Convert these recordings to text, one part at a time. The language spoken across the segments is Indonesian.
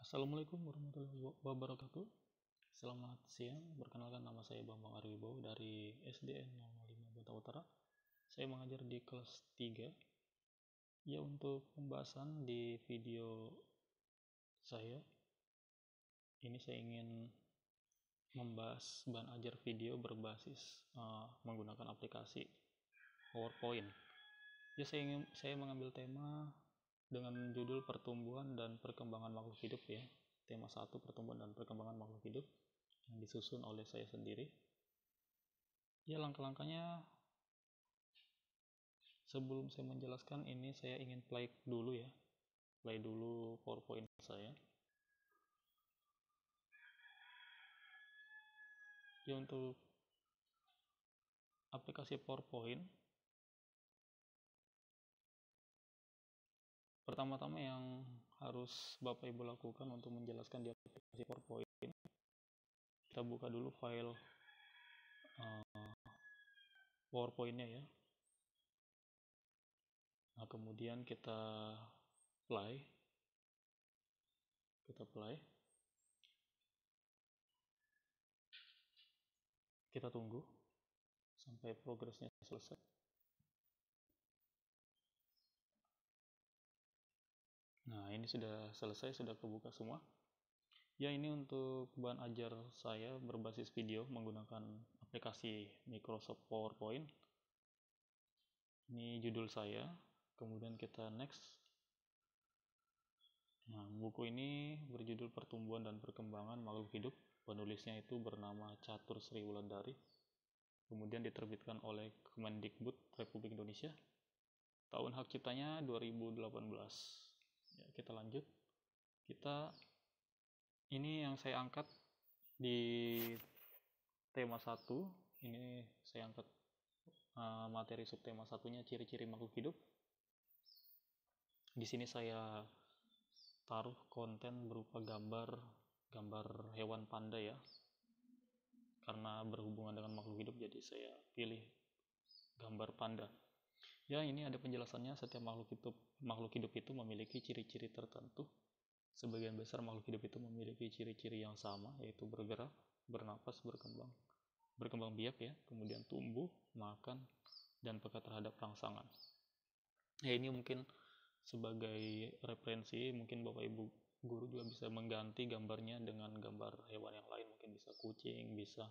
Assalamualaikum warahmatullahi wabarakatuh. Selamat siang, perkenalkan nama saya Bambang Arwibowo dari SDN 05 Bota Utara. Saya mengajar di kelas 3. Ya, untuk pembahasan di video saya, ini saya ingin membahas bahan ajar video berbasis menggunakan aplikasi PowerPoint. Ya, saya mengambil tema dengan judul pertumbuhan dan perkembangan makhluk hidup ya. Tema 1, pertumbuhan dan perkembangan makhluk hidup, yang disusun oleh saya sendiri. Ya, langkah-langkahnya sebelum saya menjelaskan ini saya ingin play dulu ya. Play dulu PowerPoint saya. Ya, untuk aplikasi PowerPoint, pertama-tama yang harus Bapak Ibu lakukan untuk menjelaskan di aplikasi PowerPoint, kita buka dulu file PowerPoint-nya ya. Nah, kemudian kita play. Kita tunggu sampai progresnya selesai. Nah, ini sudah selesai, sudah kebuka semua. Ya, ini untuk bahan ajar saya berbasis video menggunakan aplikasi Microsoft PowerPoint. Ini judul saya, kemudian kita next. Nah, buku ini berjudul Pertumbuhan dan Perkembangan Makhluk Hidup. Penulisnya itu bernama Catur Sri Wulandari. Kemudian diterbitkan oleh Kemendikbud Republik Indonesia. Tahun hak ciptanya 2018. Ya, kita lanjut. Ini yang saya angkat di tema 1. Ini saya angkat materi subtema satunya, ciri-ciri makhluk hidup. Di sini saya taruh konten berupa gambar hewan panda ya, karena berhubungan dengan makhluk hidup, jadi saya pilih gambar panda. Ya, ini ada penjelasannya. Setiap makhluk hidup itu memiliki ciri-ciri tertentu. Sebagian besar makhluk hidup itu memiliki ciri-ciri yang sama, yaitu bergerak, bernapas, berkembang biak ya, kemudian tumbuh, makan, dan peka terhadap rangsangan. Ya, ini mungkin sebagai referensi, mungkin Bapak Ibu guru juga bisa mengganti gambarnya dengan gambar hewan yang lain, mungkin bisa kucing, bisa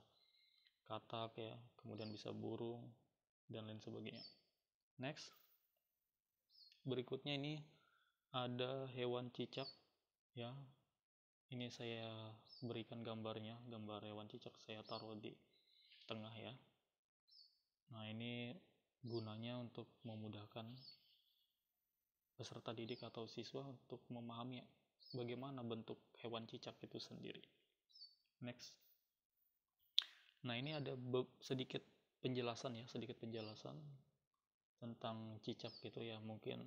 katak ya, kemudian bisa burung, dan lain sebagainya. Next. Berikutnya ini ada hewan cicak ya. Ini saya berikan gambarnya, gambar hewan cicak saya taruh di tengah ya. Nah, ini gunanya untuk memudahkan peserta didik atau siswa untuk memahami bagaimana bentuk hewan cicak itu sendiri. Next. Nah, ini ada sedikit penjelasan tentang cicak gitu ya. Mungkin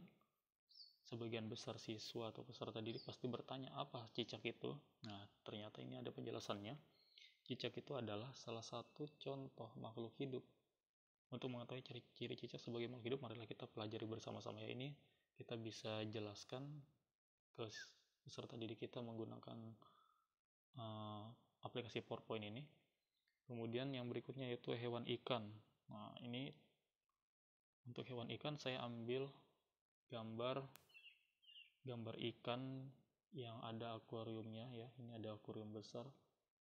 sebagian besar siswa atau peserta didik pasti bertanya, apa cicak itu? Nah, ternyata ini ada penjelasannya. Cicak itu adalah salah satu contoh makhluk hidup. Untuk mengetahui ciri-ciri cicak sebagai makhluk hidup, marilah kita pelajari bersama-sama ya. Ini kita bisa jelaskan ke peserta didik kita menggunakan aplikasi PowerPoint ini. Kemudian yang berikutnya yaitu hewan ikan. Nah, ini untuk hewan ikan saya ambil gambar ikan yang ada akuariumnya ya. Ini ada akuarium besar,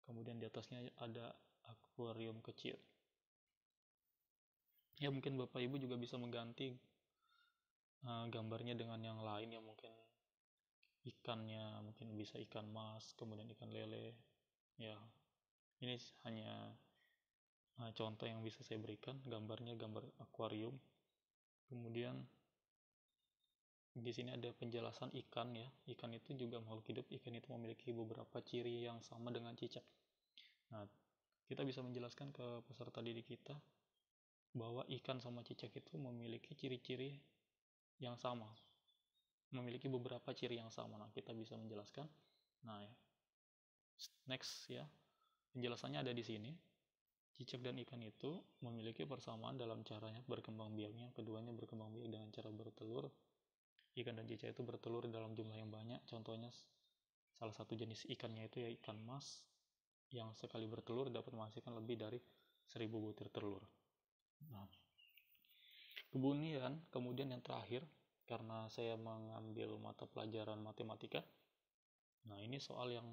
kemudian di atasnya ada akuarium kecil. Ya, mungkin Bapak Ibu juga bisa mengganti gambarnya dengan yang lain ya, mungkin ikannya mungkin bisa ikan mas, kemudian ikan lele ya. Ini hanya contoh yang bisa saya berikan, gambarnya gambar akuarium. Kemudian di sini ada penjelasan ikan ya. Ikan itu juga makhluk hidup. Ikan itu memiliki beberapa ciri yang sama dengan cicak. Nah, kita bisa menjelaskan ke peserta didik kita bahwa ikan sama cicak itu memiliki ciri-ciri yang sama, memiliki beberapa ciri yang sama. Nah, kita bisa menjelaskan. Nah, next ya. Penjelasannya ada di sini. Cicak dan ikan itu memiliki persamaan dalam caranya berkembang biaknya. Keduanya berkembang biak dengan cara bertelur. Ikan dan cicak itu bertelur dalam jumlah yang banyak. Contohnya Salah satu jenis ikannya itu ya ikan mas, yang sekali bertelur dapat menghasilkan lebih dari 1000 butir telur. Nah, kemudian yang terakhir, karena saya mengambil mata pelajaran matematika, nah ini soal yang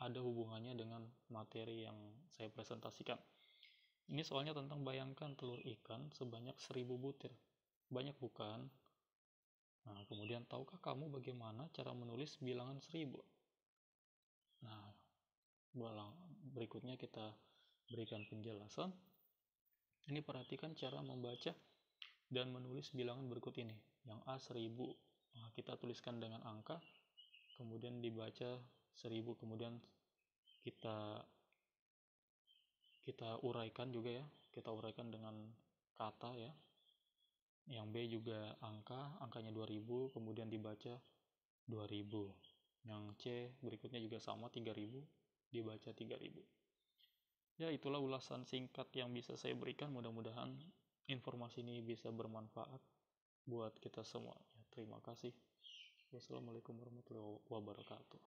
ada hubungannya dengan materi yang saya presentasikan. Ini soalnya tentang bayangkan telur ikan sebanyak 1000 butir. Banyak bukan? Nah, kemudian tahukah kamu bagaimana cara menulis bilangan 1000? Nah, berikutnya kita berikan penjelasan. Ini perhatikan cara membaca dan menulis bilangan berikut ini. Yang A 1000, nah, kita tuliskan dengan angka, kemudian dibaca 1000, kemudian kita uraikan juga ya, kita uraikan dengan kata ya. Yang B juga angkanya 2000, kemudian dibaca 2000. Yang C berikutnya juga sama, 3000, dibaca 3000. Ya, itulah ulasan singkat yang bisa saya berikan. Mudah-mudahan informasi ini bisa bermanfaat buat kita semua. Ya, terima kasih. Wassalamualaikum warahmatullahi wabarakatuh.